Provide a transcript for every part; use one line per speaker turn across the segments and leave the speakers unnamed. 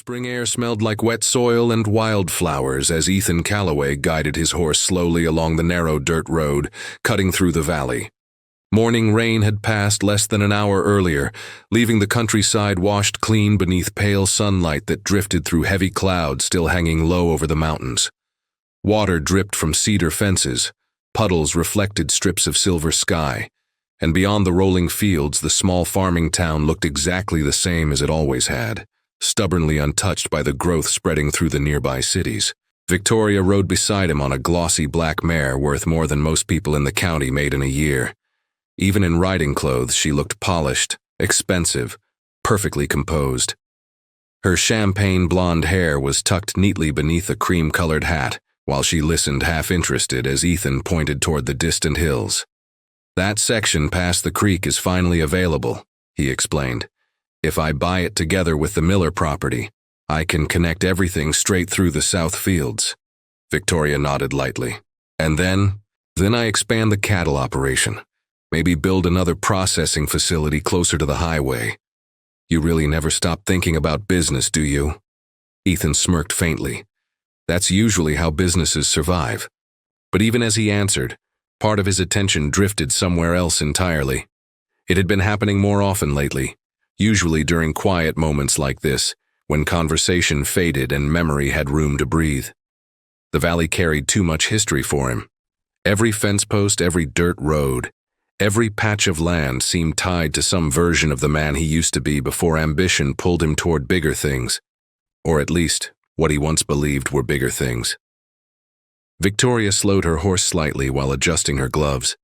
spring air smelled like wet soil and wildflowers as Ethan Calloway guided his horse slowly along the narrow dirt road, cutting through the valley. Morning rain had passed less than an hour earlier, leaving the countryside washed clean beneath pale sunlight that drifted through heavy clouds still hanging low over the mountains. Water dripped from cedar fences, puddles reflected strips of silver sky, and beyond the rolling fields the small farming town looked exactly the same as it always had, stubbornly untouched by the growth spreading through the nearby cities. Victoria rode beside him on a glossy black mare worth more than most people in the county made in a year. Even in riding clothes, she looked polished, expensive, perfectly composed. Her champagne blonde hair was tucked neatly beneath a cream-colored hat, while she listened half-interested as Ethan pointed toward the distant hills. "That section past the creek is finally available," he explained. "If I buy it together with the Miller property, I can connect everything straight through the south fields." Victoria nodded lightly. "And then I expand the cattle operation. Maybe build another processing facility closer to the highway." "You really never stop thinking about business, do you?" Ethan smirked faintly. "That's usually how businesses survive." But even as he answered, part of his attention drifted somewhere else entirely. It had been happening more often lately, usually during quiet moments like this, when conversation faded and memory had room to breathe. The valley carried too much history for him. Every fence post, every dirt road, every patch of land seemed tied to some version of the man he used to be before ambition pulled him toward bigger things, or at least what he once believed were bigger things. Victoria slowed her horse slightly while adjusting her gloves.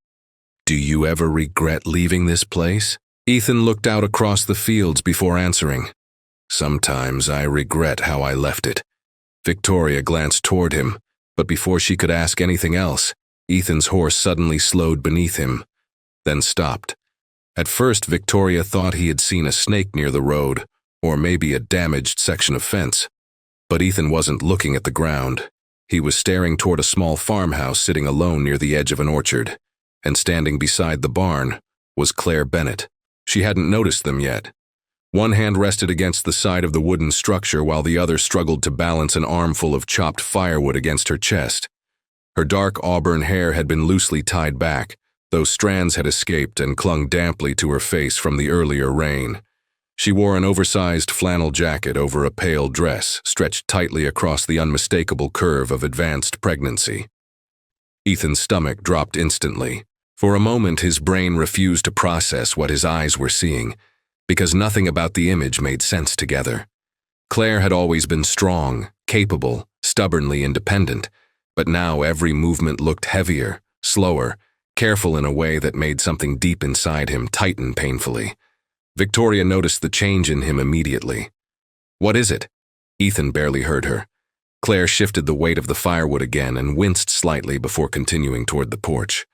"Do you ever regret leaving this place?" Ethan looked out across the fields before answering. "Sometimes I regret how I left it." Victoria glanced toward him, but before she could ask anything else, Ethan's horse suddenly slowed beneath him, then stopped. At first, Victoria thought he had seen a snake near the road, or maybe a damaged section of fence. But Ethan wasn't looking at the ground. He was staring toward a small farmhouse sitting alone near the edge of an orchard, and standing beside the barn was Claire Bennett. She hadn't noticed them yet. One hand rested against the side of the wooden structure while the other struggled to balance an armful of chopped firewood against her chest. Her dark auburn hair had been loosely tied back, though strands had escaped and clung damply to her face from the earlier rain. She wore an oversized flannel jacket over a pale dress stretched tightly across the unmistakable curve of advanced pregnancy. Ethan's stomach dropped instantly. For a moment, his brain refused to process what his eyes were seeing, because nothing about the image made sense together. Claire had always been strong, capable, stubbornly independent, but now every movement looked heavier, slower, careful in a way that made something deep inside him tighten painfully. Victoria noticed the change in him immediately. "What is it?" Ethan barely heard her. Claire shifted the weight of the firewood again and winced slightly before continuing toward the porch.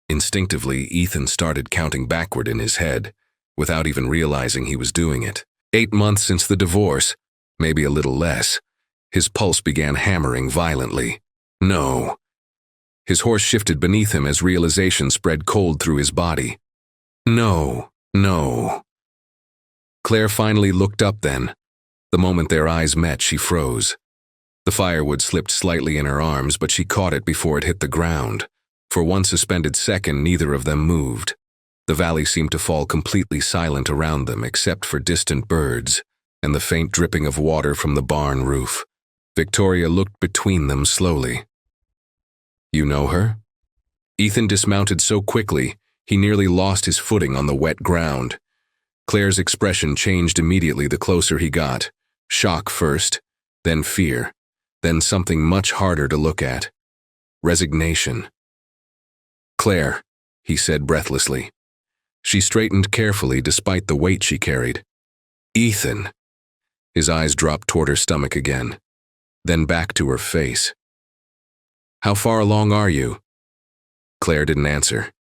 Instinctively, Ethan started counting backward in his head, without even realizing he was doing it. 8 months since the divorce, maybe a little less. His pulse began hammering violently. No. His horse shifted beneath him as realization spread cold through his body. No. Claire finally looked up then. The moment their eyes met, she froze. The firewood slipped slightly in her arms, but she caught it before it hit the ground. For one suspended second, neither of them moved. The valley seemed to fall completely silent around them except for distant birds and the faint dripping of water from the barn roof. Victoria looked between them slowly. "You know her?" Ethan dismounted so quickly, he nearly lost his footing on the wet ground. Claire's expression changed immediately the closer he got. Shock first, then fear, then something much harder to look at. Resignation. "Claire," he said breathlessly. She straightened carefully despite the weight she carried. "Ethan." His eyes dropped toward her stomach again, then back to her face. "How far along are you?" Claire didn't answer.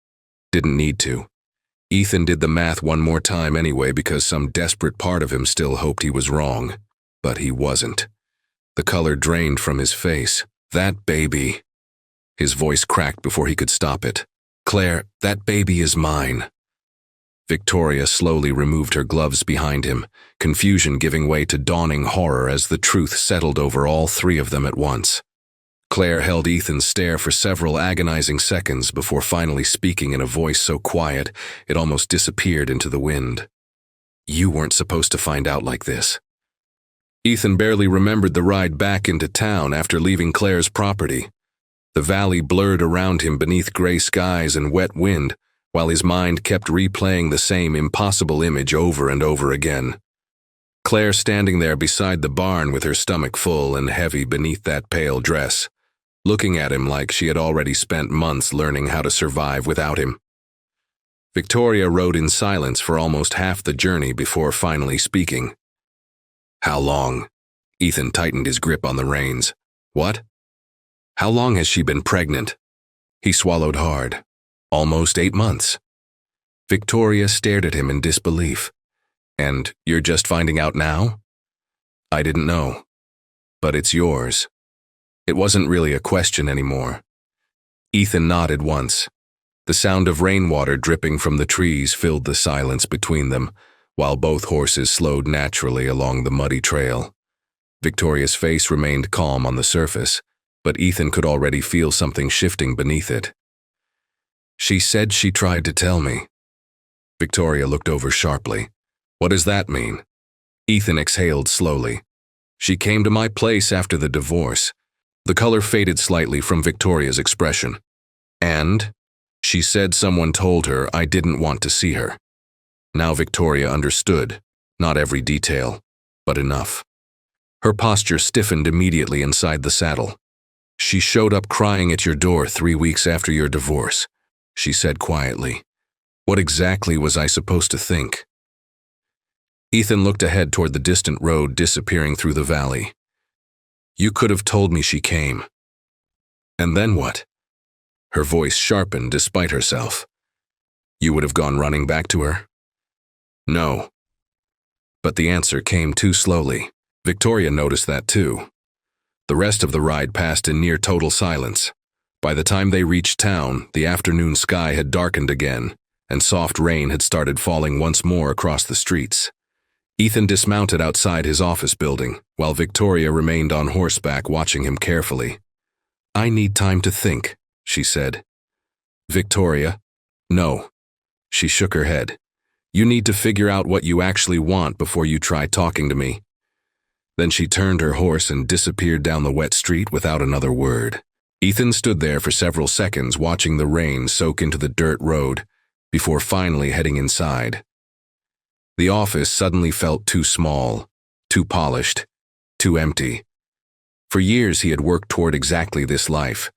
Didn't need to. Ethan did the math one more time anyway because some desperate part of him still hoped he was wrong. But he wasn't. The color drained from his face. "That baby." His voice cracked before he could stop it. "Claire, that baby is mine." Victoria slowly removed her gloves behind him, confusion giving way to dawning horror as the truth settled over all three of them at once. Claire held Ethan's stare for several agonizing seconds before finally speaking in a voice so quiet it almost disappeared into the wind. "You weren't supposed to find out like this." Ethan barely remembered the ride back into town after leaving Claire's property. The valley blurred around him beneath gray skies and wet wind, while his mind kept replaying the same impossible image over and over again. Claire standing there beside the barn with her stomach full and heavy beneath that pale dress, looking at him like she had already spent months learning how to survive without him. Victoria rode in silence for almost half the journey before finally speaking. "How long?" Ethan tightened his grip on the reins. "What? How long has she been pregnant?" He swallowed hard. "Almost 8 months." Victoria stared at him in disbelief. "And you're just finding out now?" "I didn't know. But it's yours." It wasn't really a question anymore. Ethan nodded once. The sound of rainwater dripping from the trees filled the silence between them, while both horses slowed naturally along the muddy trail. Victoria's face remained calm on the surface, but Ethan could already feel something shifting beneath it. "She said she tried to tell me." Victoria looked over sharply. "What does that mean?" Ethan exhaled slowly. "She came to my place after the divorce." The color faded slightly from Victoria's expression. "And she said someone told her I didn't want to see her." Now Victoria understood, not every detail, but enough. Her posture stiffened immediately inside the saddle. "She showed up crying at your door 3 weeks after your divorce," she said quietly. "What exactly was I supposed to think?" Ethan looked ahead toward the distant road disappearing through the valley. "You could have told me she came." "And then what?" Her voice sharpened despite herself. "You would have gone running back to her?" "No." But the answer came too slowly. Victoria noticed that too. The rest of the ride passed in near total silence. By the time they reached town, the afternoon sky had darkened again, and soft rain had started falling once more across the streets. Ethan dismounted outside his office building, while Victoria remained on horseback watching him carefully. "I need time to think," she said. "Victoria, no." She shook her head. "You need to figure out what you actually want before you try talking to me." Then she turned her horse and disappeared down the wet street without another word. Ethan stood there for several seconds watching the rain soak into the dirt road before finally heading inside. The office suddenly felt too small, too polished, too empty. For years he had worked toward exactly this life.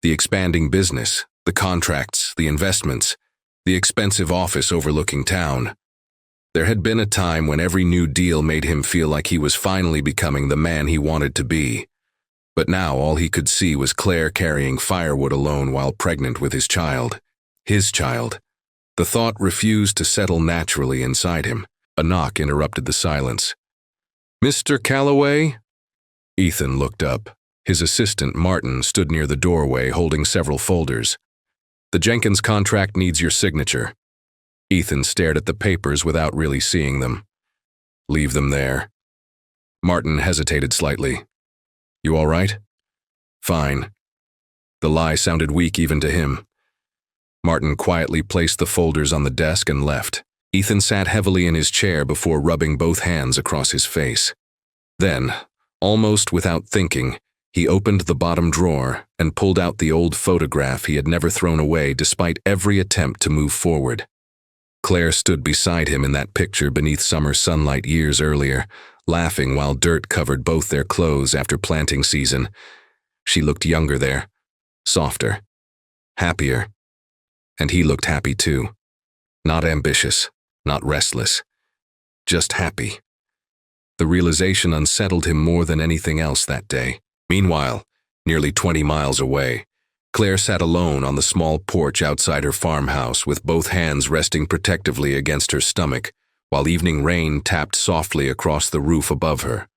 The expanding business, the contracts, the investments, the expensive office overlooking town. There had been a time when every new deal made him feel like he was finally becoming the man he wanted to be. But now all he could see was Claire carrying firewood alone while pregnant with his child. His child. The thought refused to settle naturally inside him. A knock interrupted the silence. "Mr. Calloway?" Ethan looked up. His assistant, Martin, stood near the doorway holding several folders. "The Jenkins contract needs your signature." Ethan stared at the papers without really seeing them. "Leave them there." Martin hesitated slightly. "You all right?" "Fine." The lie sounded weak even to him. Martin quietly placed the folders on the desk and left. Ethan sat heavily in his chair before rubbing both hands across his face. Then, almost without thinking, he opened the bottom drawer and pulled out the old photograph he had never thrown away despite every attempt to move forward. Claire stood beside him in that picture beneath summer sunlight years earlier, laughing while dirt covered both their clothes after planting season. She looked younger there, softer, happier. And he looked happy too. Not ambitious, not restless, just happy. The realization unsettled him more than anything else that day. Meanwhile, nearly 20 miles away, Claire sat alone on the small porch outside her farmhouse with both hands resting protectively against her stomach, while evening rain tapped softly across the roof above her.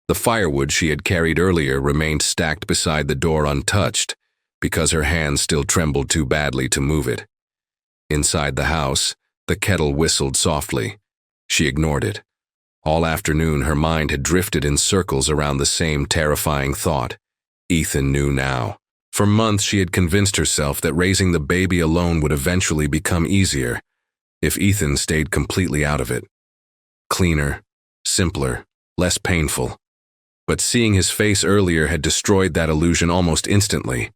The firewood she had carried earlier remained stacked beside the door untouched, because her hands still trembled too badly to move it. Inside the house, The kettle whistled softly. She ignored it. All afternoon, her mind had drifted in circles around the same terrifying thought. Ethan knew now. For months, she had convinced herself that raising the baby alone would eventually become easier if Ethan stayed completely out of it. Cleaner, simpler, less painful. But seeing his face earlier had destroyed that illusion almost instantly.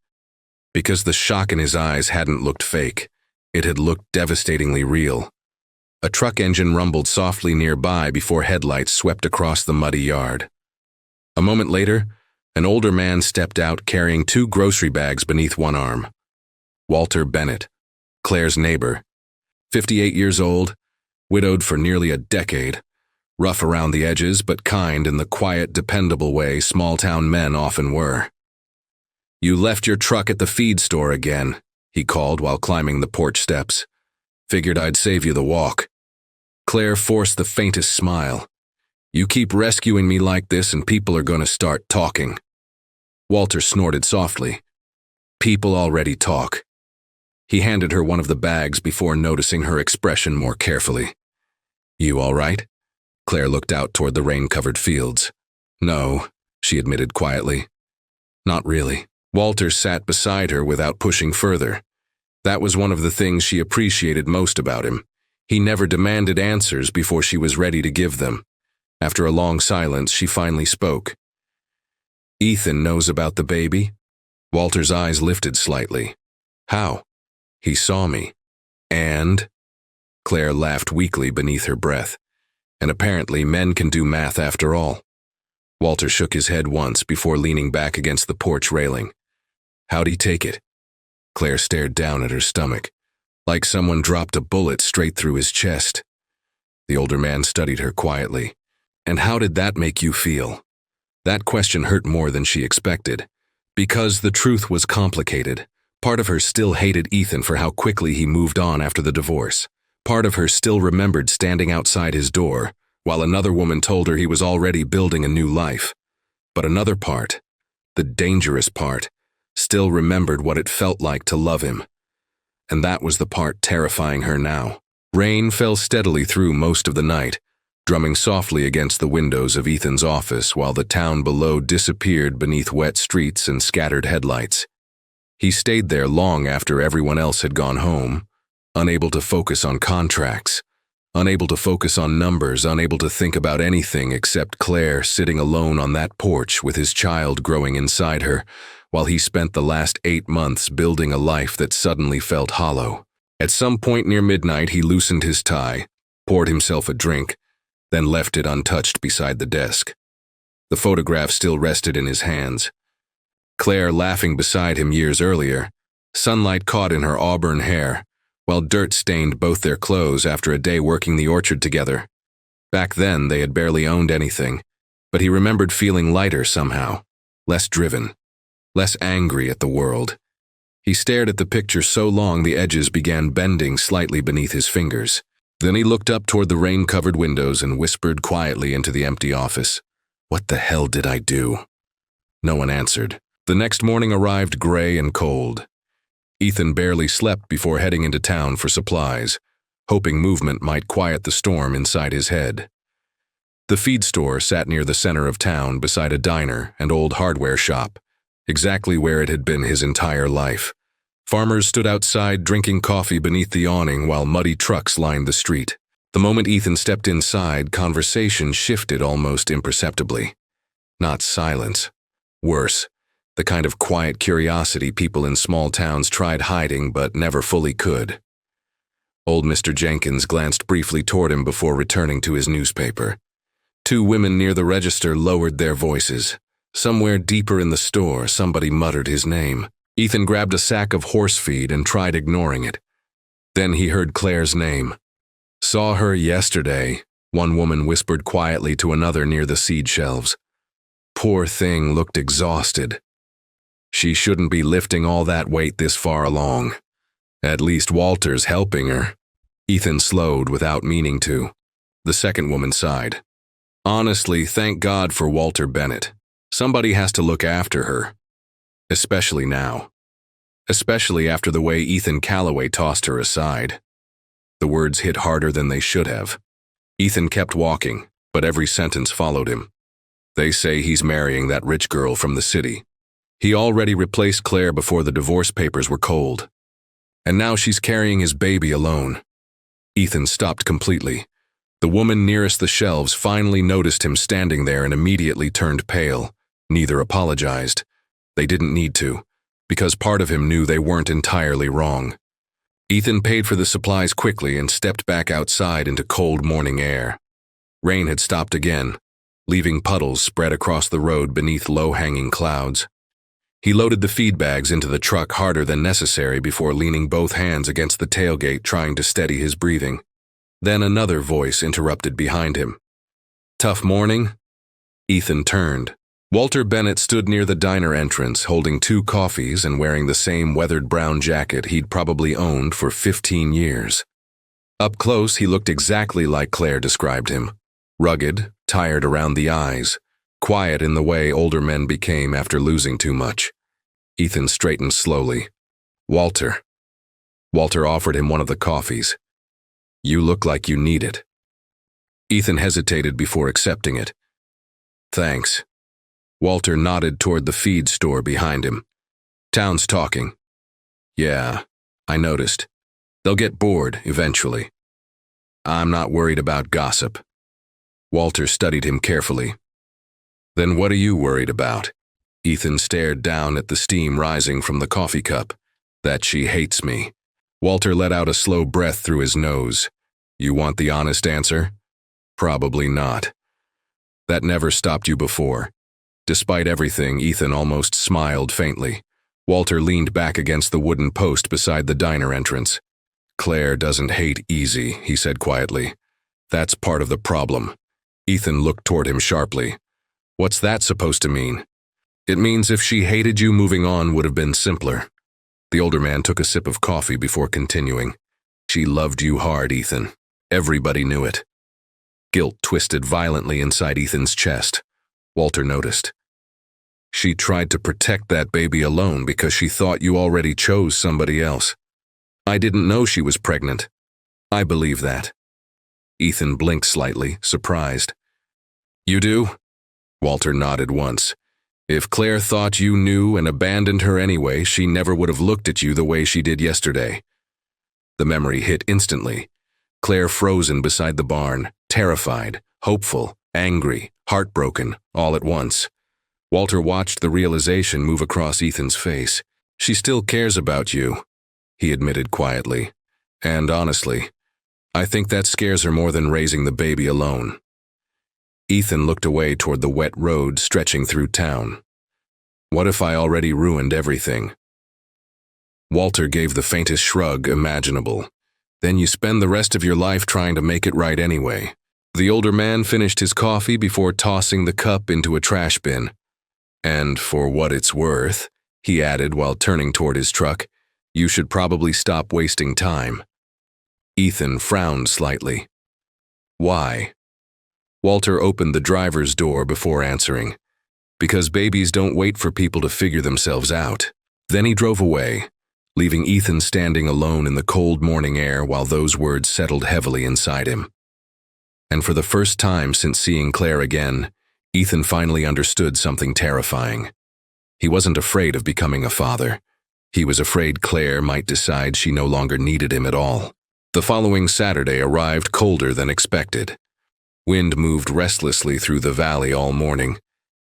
Because the shock in his eyes hadn't looked fake, it had looked devastatingly real. A truck engine rumbled softly nearby before headlights swept across the muddy yard. A moment later, an older man stepped out carrying 2 grocery bags beneath one arm. Walter Bennett, Claire's neighbor. 58 years old, widowed for nearly a decade, rough around the edges but kind in the quiet, dependable way small-town men often were. "You left your truck at the feed store again," he called while climbing the porch steps. "Figured I'd save you the walk." Claire forced the faintest smile. "You keep rescuing me like this and people are going to start talking." Walter snorted softly. "People already talk." He handed her one of the bags before noticing her expression more carefully. "You all right?" Claire looked out toward the rain-covered fields. "No," she admitted quietly. "Not really." Walter sat beside her without pushing further. That was one of the things she appreciated most about him. He never demanded answers before she was ready to give them. After a long silence, she finally spoke. "Ethan knows about the baby?" Walter's eyes lifted slightly. "How?" "He saw me." "And?" Claire laughed weakly beneath her breath. "And apparently men can do math after all." Walter shook his head once before leaning back against the porch railing. "How'd he take it?" Claire stared down at her stomach, like someone dropped a bullet straight through his chest. The older man studied her quietly. "And how did that make you feel?" That question hurt more than she expected. Because the truth was complicated. Part of her still hated Ethan for how quickly he moved on after the divorce. Part of her still remembered standing outside his door, while another woman told her he was already building a new life. But another part, the dangerous part, still remembered what it felt like to love him. And that was the part terrifying her now. Rain fell steadily through most of the night, drumming softly against the windows of Ethan's office while the town below disappeared beneath wet streets and scattered headlights. He stayed there long after everyone else had gone home, unable to focus on contracts, unable to focus on numbers, unable to think about anything except Claire sitting alone on that porch with his child growing inside her, while he spent the last 8 months building a life that suddenly felt hollow. At some point near midnight, he loosened his tie, poured himself a drink, then left it untouched beside the desk. The photograph still rested in his hands. Claire laughing beside him years earlier, sunlight caught in her auburn hair, while dirt stained both their clothes after a day working the orchard together. Back then, they had barely owned anything, but he remembered feeling lighter somehow, less driven, less angry at the world. He stared at the picture so long the edges began bending slightly beneath his fingers. Then he looked up toward the rain-covered windows and whispered quietly into the empty office, "What the hell did I do?" No one answered. The next morning arrived gray and cold. Ethan barely slept before heading into town for supplies, hoping movement might quiet the storm inside his head. The feed store sat near the center of town beside a diner and old hardware shop, exactly where it had been his entire life. Farmers stood outside drinking coffee beneath the awning while muddy trucks lined the street. The moment Ethan stepped inside, conversation shifted almost imperceptibly. Not silence. Worse, the kind of quiet curiosity people in small towns tried hiding but never fully could. Old Mr. Jenkins glanced briefly toward him before returning to his newspaper. 2 women near the register lowered their voices. Somewhere deeper in the store, somebody muttered his name. Ethan grabbed a sack of horse feed and tried ignoring it. Then he heard Claire's name. "Saw her yesterday," one woman whispered quietly to another near the seed shelves. "Poor thing looked exhausted. She shouldn't be lifting all that weight this far along. At least Walter's helping her." Ethan slowed without meaning to. The second woman sighed. "Honestly, thank God for Walter Bennett. Somebody has to look after her. Especially now. Especially after the way Ethan Calloway tossed her aside." The words hit harder than they should have. Ethan kept walking, but every sentence followed him. They say he's marrying that rich girl from the city. He already replaced Claire before the divorce papers were cold. And now she's carrying his baby alone. Ethan stopped completely. The woman nearest the shelves finally noticed him standing there and immediately turned pale. Neither apologized. They didn't need to, because part of him knew they weren't entirely wrong. Ethan paid for the supplies quickly and stepped back outside into cold morning air. Rain had stopped again, leaving puddles spread across the road beneath low-hanging clouds. He loaded the feed bags into the truck harder than necessary before leaning both hands against the tailgate trying to steady his breathing. Then another voice interrupted behind him. "Tough morning?" Ethan turned. Walter Bennett stood near the diner entrance holding 2 coffees and wearing the same weathered brown jacket he'd probably owned for 15 years. Up close, he looked exactly like Claire described him. Rugged, tired around the eyes, quiet in the way older men became after losing too much. Ethan straightened slowly. "Walter." Walter offered him one of the coffees. "You look like you need it." Ethan hesitated before accepting it. "Thanks." Walter nodded toward the feed store behind him. "Town's talking." "Yeah, I noticed. They'll get bored eventually." "I'm not worried about gossip." Walter studied him carefully. "Then what are you worried about?" Ethan stared down at the steam rising from the coffee cup. "That she hates me." Walter let out a slow breath through his nose. "You want the honest answer?" "Probably not." "That never stopped you before." Despite everything, Ethan almost smiled faintly. Walter leaned back against the wooden post beside the diner entrance. "Claire doesn't hate easy," he said quietly. "That's part of the problem." Ethan looked toward him sharply. "What's that supposed to mean?" "It means if she hated you, moving on would have been simpler." The older man took a sip of coffee before continuing. "She loved you hard, Ethan. Everybody knew it." Guilt twisted violently inside Ethan's chest. Walter noticed. "She tried to protect that baby alone because she thought you already chose somebody else. I didn't know she was pregnant. I believe that." Ethan blinked slightly, surprised. "You do?" Walter nodded once. "If Claire thought you knew and abandoned her anyway, she never would have looked at you the way she did yesterday." The memory hit instantly. Claire frozen beside the barn, terrified, hopeful, angry, heartbroken, all at once. Walter watched the realization move across Ethan's face. "She still cares about you," he admitted quietly. "And honestly, I think that scares her more than raising the baby alone." Ethan looked away toward the wet road stretching through town. "What if I already ruined everything?" Walter gave the faintest shrug imaginable. "Then you spend the rest of your life trying to make it right anyway." The older man finished his coffee before tossing the cup into a trash bin. "And for what it's worth," he added while turning toward his truck, "you should probably stop wasting time." Ethan frowned slightly. "Why?" Walter opened the driver's door before answering. "Because babies don't wait for people to figure themselves out." Then he drove away, leaving Ethan standing alone in the cold morning air while those words settled heavily inside him. And for the first time since seeing Claire again, Ethan finally understood something terrifying. He wasn't afraid of becoming a father. He was afraid Claire might decide she no longer needed him at all. The following Saturday arrived colder than expected. Wind moved restlessly through the valley all morning,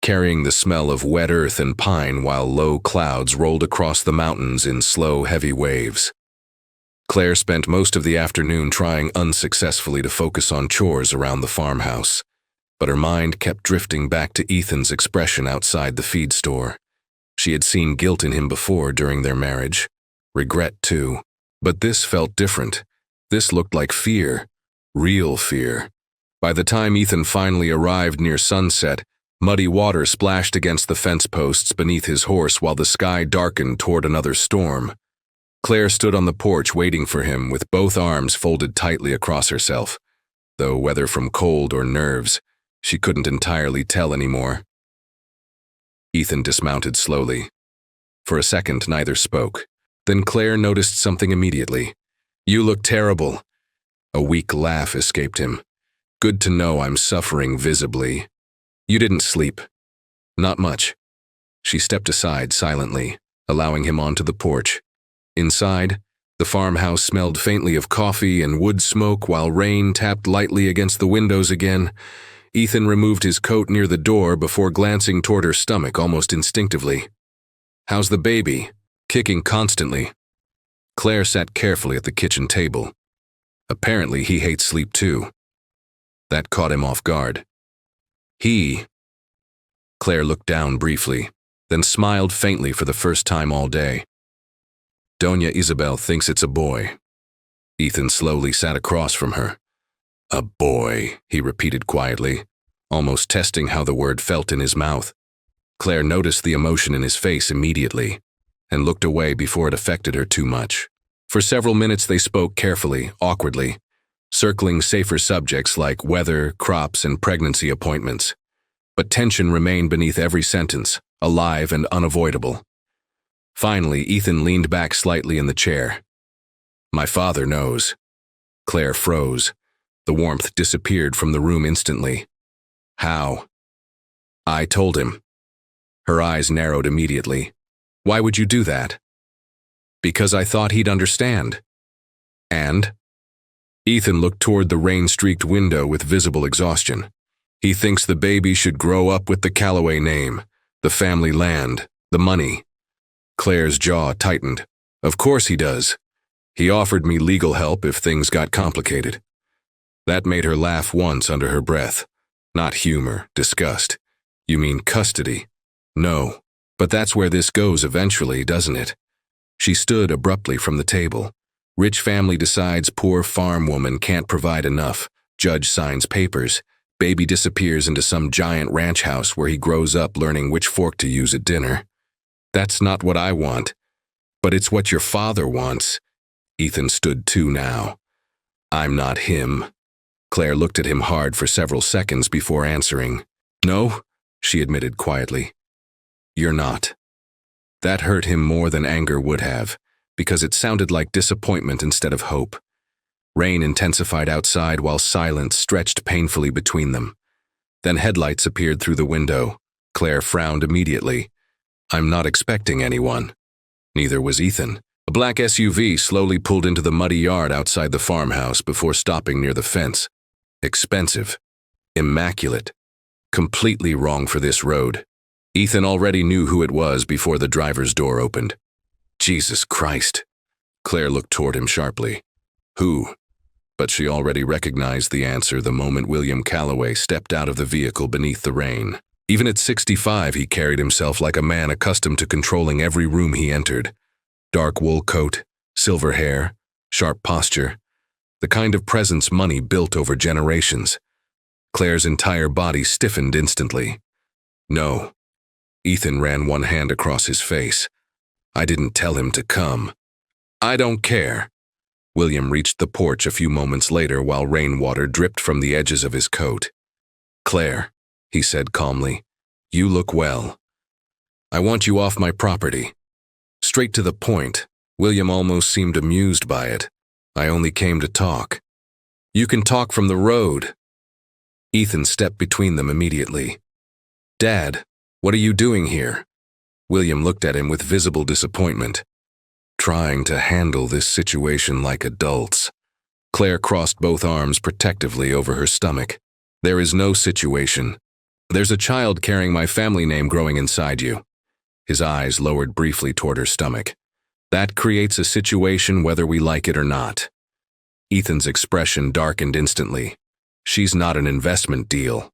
carrying the smell of wet earth and pine while low clouds rolled across the mountains in slow, heavy waves. Claire spent most of the afternoon trying unsuccessfully to focus on chores around the farmhouse, but her mind kept drifting back to Ethan's expression outside the feed store. She had seen guilt in him before during their marriage, regret too, but this felt different. This looked like fear, real fear. By the time Ethan finally arrived near sunset, muddy water splashed against the fence posts beneath his horse while the sky darkened toward another storm. Claire stood on the porch waiting for him with both arms folded tightly across herself, though whether from cold or nerves, she couldn't entirely tell anymore. Ethan dismounted slowly. For a second, neither spoke. Then Claire noticed something immediately. "You look terrible. A weak laugh escaped him. Good to know I'm suffering visibly. You didn't sleep. Not much. She stepped aside silently, allowing him onto the porch. Inside, the farmhouse smelled faintly of coffee and wood smoke while rain tapped lightly against the windows again. Ethan removed his coat near the door before glancing toward her stomach almost instinctively. How's the baby? Kicking constantly. Claire sat carefully at the kitchen table. Apparently he hates sleep too. That caught him off guard. Claire looked down briefly, then smiled faintly for the first time all day. Doña Isabel thinks it's a boy. Ethan slowly sat across from her. A boy, he repeated quietly, almost testing how the word felt in his mouth. Claire noticed the emotion in his face immediately, and looked away before it affected her too much. For several minutes they spoke carefully, awkwardly, circling safer subjects like weather, crops, and pregnancy appointments. But tension remained beneath every sentence, alive and unavoidable. Finally, Ethan leaned back slightly in the chair. My father knows. Claire froze. The warmth disappeared from the room instantly. How? I told him. Her eyes narrowed immediately. Why would you do that? Because I thought he'd understand. And? Ethan looked toward the rain-streaked window with visible exhaustion. He thinks the baby should grow up with the Calloway name, the family land, the money. Claire's jaw tightened. Of course he does. He offered me legal help if things got complicated. That made her laugh once under her breath. Not humor, disgust. You mean custody? No. But that's where this goes eventually, doesn't it? She stood abruptly from the table. Rich family decides poor farm woman can't provide enough. Judge signs papers. Baby disappears into some giant ranch house where he grows up learning which fork to use at dinner. That's not what I want. But it's what your father wants. Ethan stood too now. I'm not him. Claire looked at him hard for several seconds before answering. No, she admitted quietly. You're not. That hurt him more than anger would have, because it sounded like disappointment instead of hope. Rain intensified outside while silence stretched painfully between them. Then headlights appeared through the window. Claire frowned immediately. I'm not expecting anyone. Neither was Ethan. A black SUV slowly pulled into the muddy yard outside the farmhouse before stopping near the fence. Expensive. Immaculate. Completely wrong for this road. Ethan already knew who it was before the driver's door opened. Jesus Christ. Claire looked toward him sharply. Who? But she already recognized the answer the moment William Calloway stepped out of the vehicle beneath the rain. Even at 65, he carried himself like a man accustomed to controlling every room he entered. Dark wool coat, silver hair, sharp posture. The kind of presence money built over generations. Claire's entire body stiffened instantly. No. Ethan ran one hand across his face. I didn't tell him to come. I don't care. William reached the porch a few moments later while rainwater dripped from the edges of his coat. Claire, he said calmly, you look well. I want you off my property. Straight to the point. William almost seemed amused by it. I only came to talk. You can talk from the road. Ethan stepped between them immediately. Dad, what are you doing here? William looked at him with visible disappointment. Trying to handle this situation like adults. Claire crossed both arms protectively over her stomach. There is no situation. There's a child carrying my family name growing inside you. His eyes lowered briefly toward her stomach. That creates a situation whether we like it or not. Ethan's expression darkened instantly. She's not an investment deal.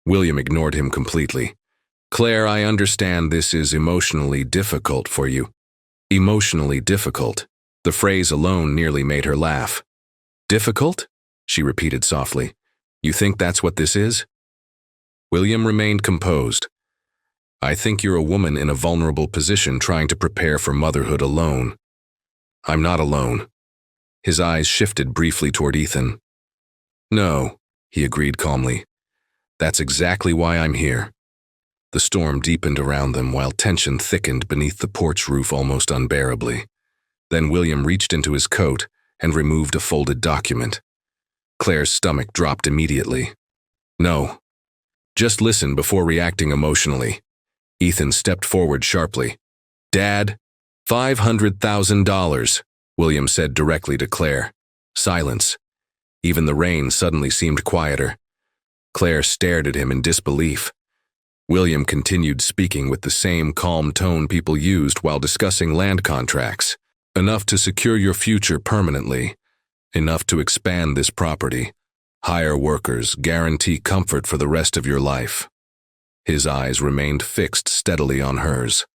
William ignored him completely. Claire, I understand this is emotionally difficult for you. Emotionally difficult. The phrase alone nearly made her laugh. Difficult? She repeated softly. You think that's what this is? William remained composed. I think you're a woman in a vulnerable position trying to prepare for motherhood alone. I'm not alone. His eyes shifted briefly toward Ethan. No, he agreed calmly. That's exactly why I'm here. The storm deepened around them while tension thickened beneath the porch roof almost unbearably. Then William reached into his coat and removed a folded document. Claire's stomach dropped immediately. No. Just listen before reacting emotionally. Ethan stepped forward sharply. Dad, $500,000, William said directly to Claire. Silence. Even the rain suddenly seemed quieter. Claire stared at him in disbelief. William continued speaking with the same calm tone people used while discussing land contracts. Enough to secure your future permanently. Enough to expand this property. Hire workers, guarantee comfort for the rest of your life. His eyes remained fixed steadily on hers.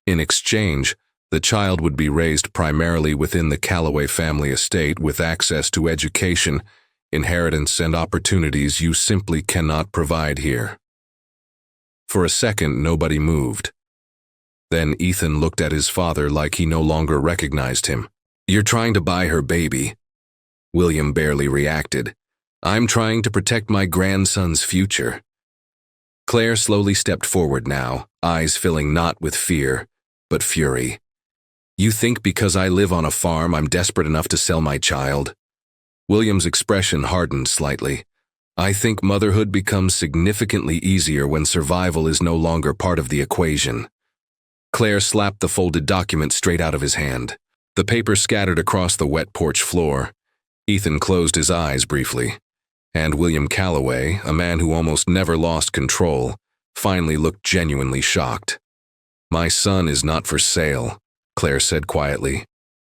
In exchange, the child would be raised primarily within the Calloway family estate with access to education, inheritance, and opportunities you simply cannot provide here. For a second, nobody moved. Then Ethan looked at his father like he no longer recognized him. You're trying to buy her baby. William barely reacted. I'm trying to protect my grandson's future. Claire slowly stepped forward now, eyes filling not with fear, but fury. You think because I live on a farm I'm desperate enough to sell my child? William's expression hardened slightly. I think motherhood becomes significantly easier when survival is no longer part of the equation. Claire slapped the folded document straight out of his hand. The paper scattered across the wet porch floor. Ethan closed his eyes briefly. And William Calloway, a man who almost never lost control, finally looked genuinely shocked. My son is not for sale, Claire said quietly.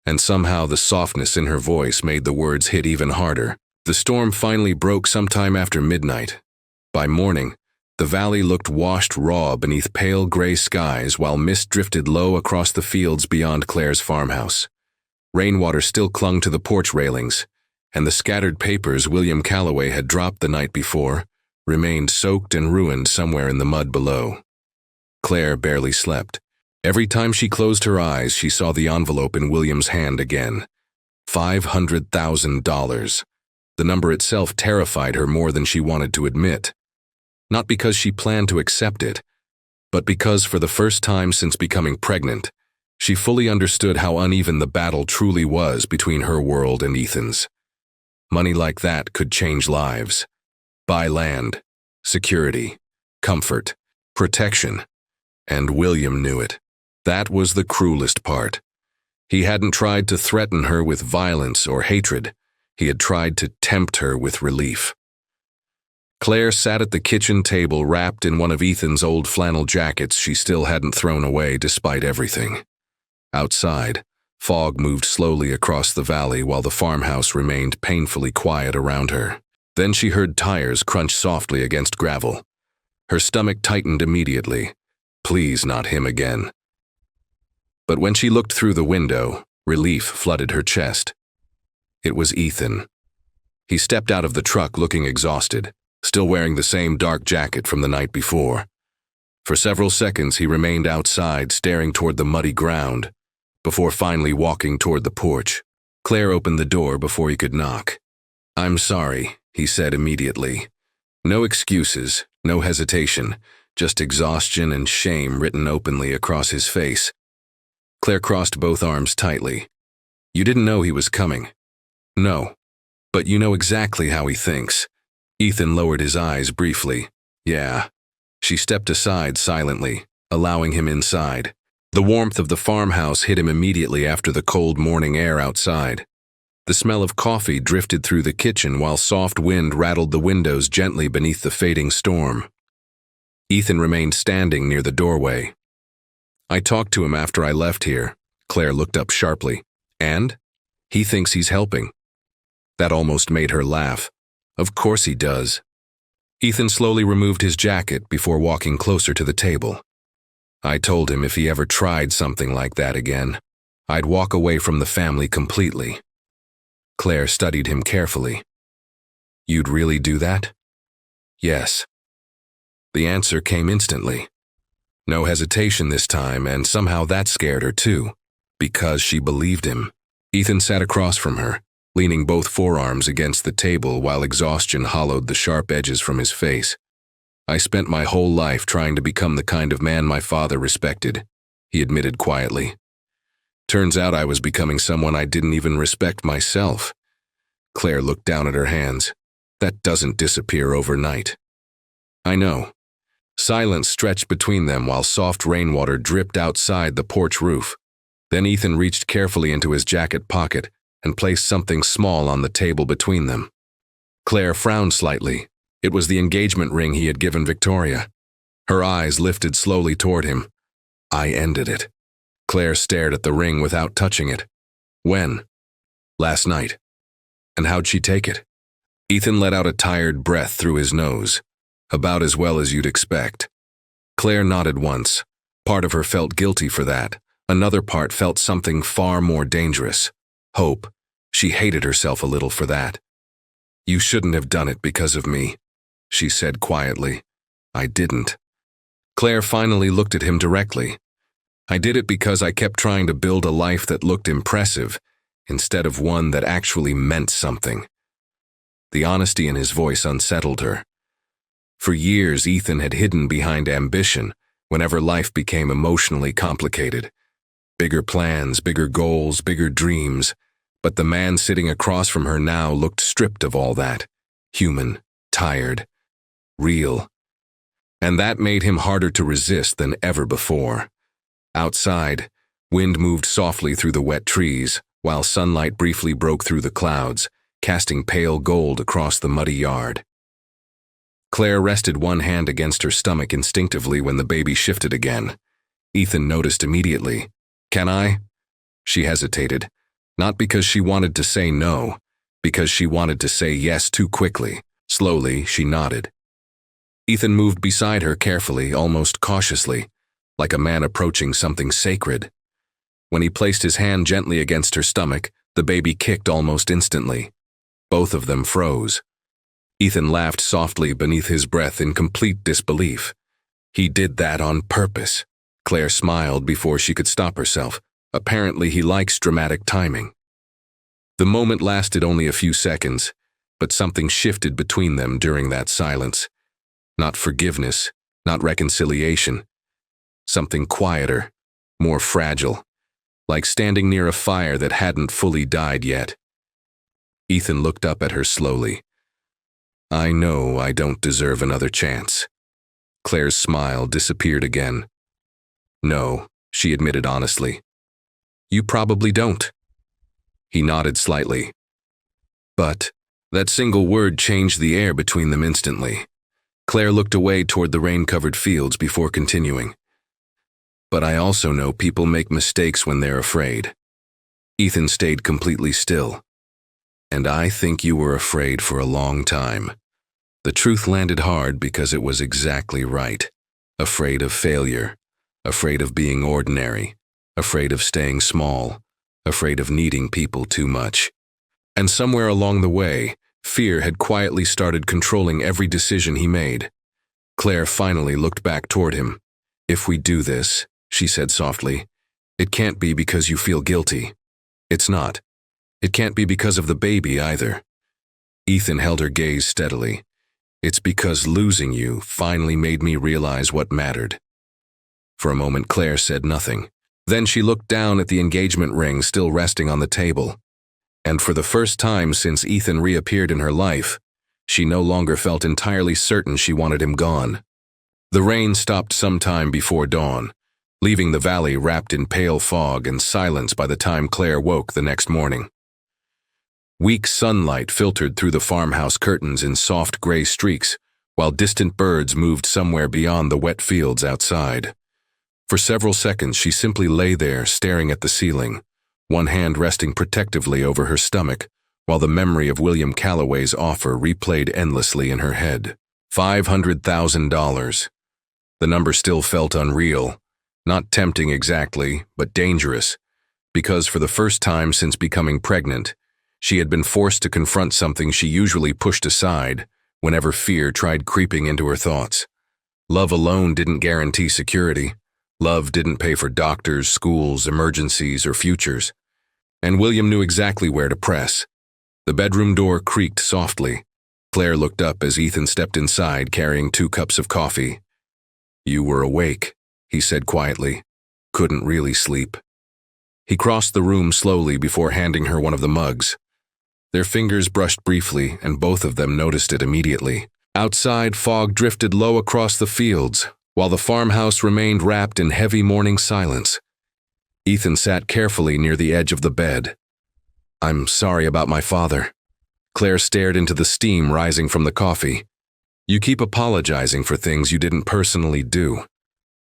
And somehow the softness in her voice made the words hit even harder. The storm finally broke sometime after midnight. By morning, the valley looked washed raw beneath pale gray skies while mist drifted low across the fields beyond Claire's farmhouse. Rainwater still clung to the porch railings, and the scattered papers William Calloway had dropped the night before remained soaked and ruined somewhere in the mud below. Claire barely slept. Every time she closed her eyes, she saw the envelope in William's hand again. $500,000. The number itself terrified her more than she wanted to admit. Not because she planned to accept it, but because for the first time since becoming pregnant, she fully understood how uneven the battle truly was between her world and Ethan's. Money like that could change lives. Buy land, security, comfort, protection. And William knew it. That was the cruelest part. He hadn't tried to threaten her with violence or hatred. He had tried to tempt her with relief. Claire sat at the kitchen table wrapped in one of Ethan's old flannel jackets she still hadn't thrown away despite everything. Outside, fog moved slowly across the valley while the farmhouse remained painfully quiet around her. Then she heard tires crunch softly against gravel. Her stomach tightened immediately. Please, not him again. But when she looked through the window, relief flooded her chest. It was Ethan. He stepped out of the truck looking exhausted, still wearing the same dark jacket from the night before. For several seconds he remained outside staring toward the muddy ground, before finally walking toward the porch. Claire opened the door before he could knock. I'm sorry, he said immediately. No excuses, no hesitation, just exhaustion and shame written openly across his face. Claire crossed both arms tightly. You didn't know he was coming. No, but you know exactly how he thinks. Ethan lowered his eyes briefly. Yeah. She stepped aside silently, allowing him inside. The warmth of the farmhouse hit him immediately after the cold morning air outside. The smell of coffee drifted through the kitchen while soft wind rattled the windows gently beneath the fading storm. Ethan remained standing near the doorway. I talked to him after I left here. Claire looked up sharply. And? He thinks he's helping. That almost made her laugh. Of course he does. Ethan slowly removed his jacket before walking closer to the table. I told him if he ever tried something like that again, I'd walk away from the family completely. Claire studied him carefully. You'd really do that? Yes. The answer came instantly. No hesitation this time, and somehow that scared her too, because she believed him. Ethan sat across from her, leaning both forearms against the table while exhaustion hollowed the sharp edges from his face. I spent my whole life trying to become the kind of man my father respected, he admitted quietly. Turns out I was becoming someone I didn't even respect myself. Claire looked down at her hands. That doesn't disappear overnight. I know. Silence stretched between them while soft rainwater dripped outside the porch roof. Then Ethan reached carefully into his jacket pocket and placed something small on the table between them. Claire frowned slightly. It was the engagement ring he had given Victoria. Her eyes lifted slowly toward him. I ended it. Claire stared at the ring without touching it. When? Last night. And how'd she take it? Ethan let out a tired breath through his nose. About as well as you'd expect. Claire nodded once. Part of her felt guilty for that. Another part felt something far more dangerous. Hope. She hated herself a little for that. You shouldn't have done it because of me, she said quietly. I didn't. Claire finally looked at him directly. I did it because I kept trying to build a life that looked impressive, instead of one that actually meant something. The honesty in his voice unsettled her. For years, Ethan had hidden behind ambition whenever life became emotionally complicated. Bigger plans, bigger goals, bigger dreams. But the man sitting across from her now looked stripped of all that. Human, tired, real. And that made him harder to resist than ever before. Outside, wind moved softly through the wet trees, while sunlight briefly broke through the clouds, casting pale gold across the muddy yard. Claire rested one hand against her stomach instinctively when the baby shifted again. Ethan noticed immediately. Can I? She hesitated, not because she wanted to say no, because she wanted to say yes too quickly. Slowly, she nodded. Ethan moved beside her carefully, almost cautiously, like a man approaching something sacred. When he placed his hand gently against her stomach, the baby kicked almost instantly. Both of them froze. Ethan laughed softly beneath his breath in complete disbelief. He did that on purpose. Claire smiled before she could stop herself. Apparently he likes dramatic timing. The moment lasted only a few seconds, but something shifted between them during that silence. Not forgiveness, not reconciliation. Something quieter, more fragile, like standing near a fire that hadn't fully died yet. Ethan looked up at her slowly. I know I don't deserve another chance. Claire's smile disappeared again. No, she admitted honestly. You probably don't. He nodded slightly. But that single word changed the air between them instantly. Claire looked away toward the rain-covered fields before continuing. But I also know people make mistakes when they're afraid. Ethan stayed completely still. And I think you were afraid for a long time. The truth landed hard because it was exactly right. Afraid of failure. Afraid of being ordinary. Afraid of staying small. Afraid of needing people too much. And somewhere along the way, fear had quietly started controlling every decision he made. Claire finally looked back toward him. If we do this, she said softly, it can't be because you feel guilty. It's not. It can't be because of the baby either. Ethan held her gaze steadily. It's because losing you finally made me realize what mattered. For a moment, Claire said nothing. Then she looked down at the engagement ring still resting on the table. And for the first time since Ethan reappeared in her life, she no longer felt entirely certain she wanted him gone. The rain stopped sometime before dawn, leaving the valley wrapped in pale fog and silence by the time Claire woke the next morning. Weak sunlight filtered through the farmhouse curtains in soft gray streaks, while distant birds moved somewhere beyond the wet fields outside. For several seconds she simply lay there staring at the ceiling, one hand resting protectively over her stomach, while the memory of William Calloway's offer replayed endlessly in her head. $500,000. The number still felt unreal, not tempting exactly, but dangerous, because for the first time since becoming pregnant, she had been forced to confront something she usually pushed aside whenever fear tried creeping into her thoughts. Love alone didn't guarantee security. Love didn't pay for doctors, schools, emergencies, or futures. And William knew exactly where to press. The bedroom door creaked softly. Claire looked up as Ethan stepped inside carrying 2 cups of coffee. You were awake, he said quietly. Couldn't really sleep. He crossed the room slowly before handing her one of the mugs. Their fingers brushed briefly, and both of them noticed it immediately. Outside, fog drifted low across the fields, while the farmhouse remained wrapped in heavy morning silence. Ethan sat carefully near the edge of the bed. "I'm sorry about my father." Claire stared into the steam rising from the coffee. "You keep apologizing for things you didn't personally do.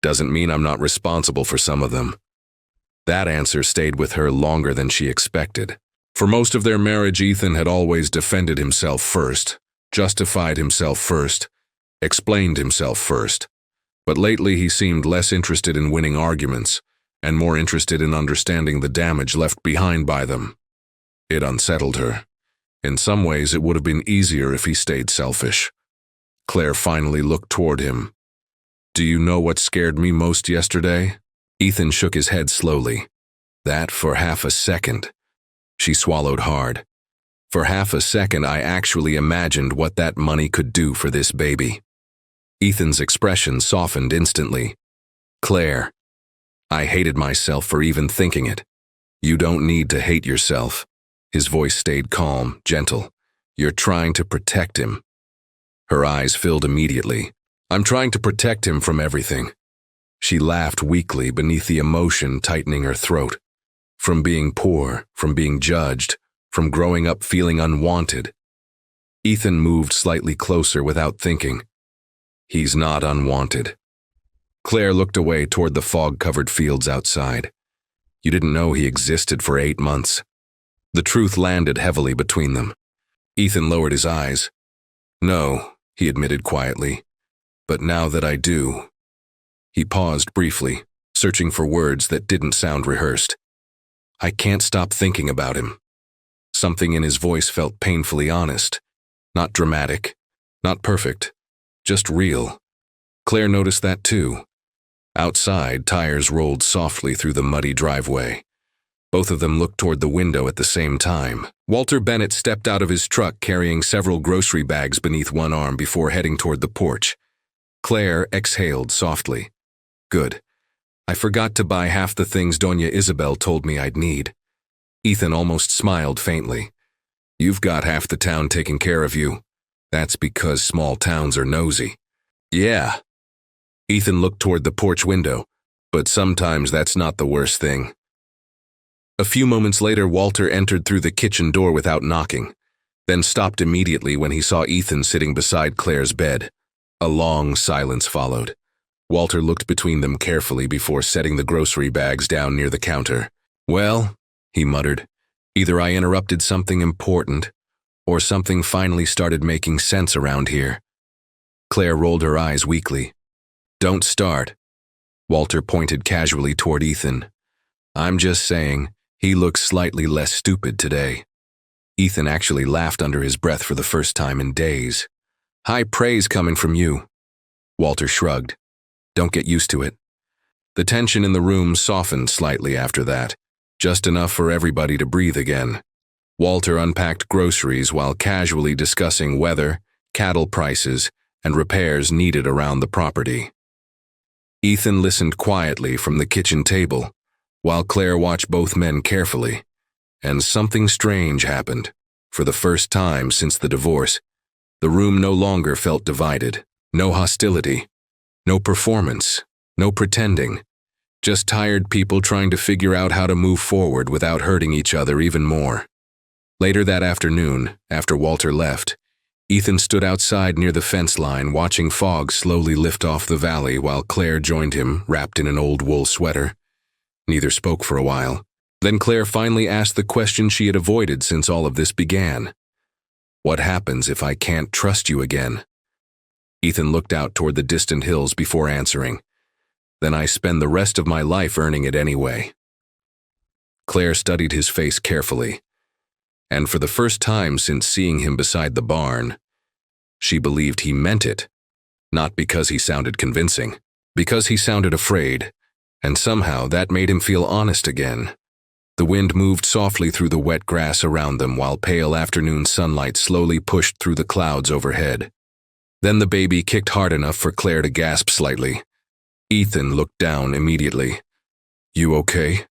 Doesn't mean I'm not responsible for some of them." That answer stayed with her longer than she expected. For most of their marriage, Ethan had always defended himself first, justified himself first, explained himself first. But lately he seemed less interested in winning arguments and more interested in understanding the damage left behind by them. It unsettled her. In some ways, it would have been easier if he stayed selfish. Claire finally looked toward him. "Do you know what scared me most yesterday?" Ethan shook his head slowly. "That for half a second." She swallowed hard. "For half a second, I actually imagined what that money could do for this baby." Ethan's expression softened instantly. "Claire, I hated myself for even thinking it." "You don't need to hate yourself." His voice stayed calm, gentle. "You're trying to protect him." Her eyes filled immediately. "I'm trying to protect him from everything." She laughed weakly beneath the emotion tightening her throat. From being poor, from being judged, from growing up feeling unwanted. Ethan moved slightly closer without thinking. "He's not unwanted." Claire looked away toward the fog-covered fields outside. "You didn't know he existed for 8 months." The truth landed heavily between them. Ethan lowered his eyes. "No," he admitted quietly. "But now that I do." He paused briefly, searching for words that didn't sound rehearsed. "I can't stop thinking about him." Something in his voice felt painfully honest. Not dramatic, not perfect, just real. Claire noticed that too. Outside, tires rolled softly through the muddy driveway. Both of them looked toward the window at the same time. Walter Bennett stepped out of his truck carrying several grocery bags beneath one arm before heading toward the porch. Claire exhaled softly. "Good. I forgot to buy half the things Doña Isabel told me I'd need." Ethan almost smiled faintly. "You've got half the town taking care of you. That's because small towns are nosy." "Yeah." Ethan looked toward the porch window, "but sometimes that's not the worst thing." A few moments later, Walter entered through the kitchen door without knocking, then stopped immediately when he saw Ethan sitting beside Claire's bed. A long silence followed. Walter looked between them carefully before setting the grocery bags down near the counter. "Well," he muttered, "either I interrupted something important, or something finally started making sense around here." Claire rolled her eyes weakly. "Don't start." Walter pointed casually toward Ethan. "I'm just saying, he looks slightly less stupid today." Ethan actually laughed under his breath for the first time in days. "High praise coming from you." Walter shrugged. "Don't get used to it." The tension in the room softened slightly after that, just enough for everybody to breathe again. Walter unpacked groceries while casually discussing weather, cattle prices, and repairs needed around the property. Ethan listened quietly from the kitchen table, while Claire watched both men carefully. And something strange happened. For the first time since the divorce, the room no longer felt divided. No hostility, no performance, no pretending. Just tired people trying to figure out how to move forward without hurting each other even more. Later that afternoon, after Walter left, Ethan stood outside near the fence line watching fog slowly lift off the valley while Claire joined him, wrapped in an old wool sweater. Neither spoke for a while. Then Claire finally asked the question she had avoided since all of this began. "What happens if I can't trust you again?" Ethan looked out toward the distant hills before answering. "Then I spend the rest of my life earning it anyway." Claire studied his face carefully, and for the first time since seeing him beside the barn, she believed he meant it, not because he sounded convincing, because he sounded afraid, and somehow that made him feel honest again. The wind moved softly through the wet grass around them while pale afternoon sunlight slowly pushed through the clouds overhead. Then the baby kicked hard enough for Claire to gasp slightly. Ethan looked down immediately. "You okay?"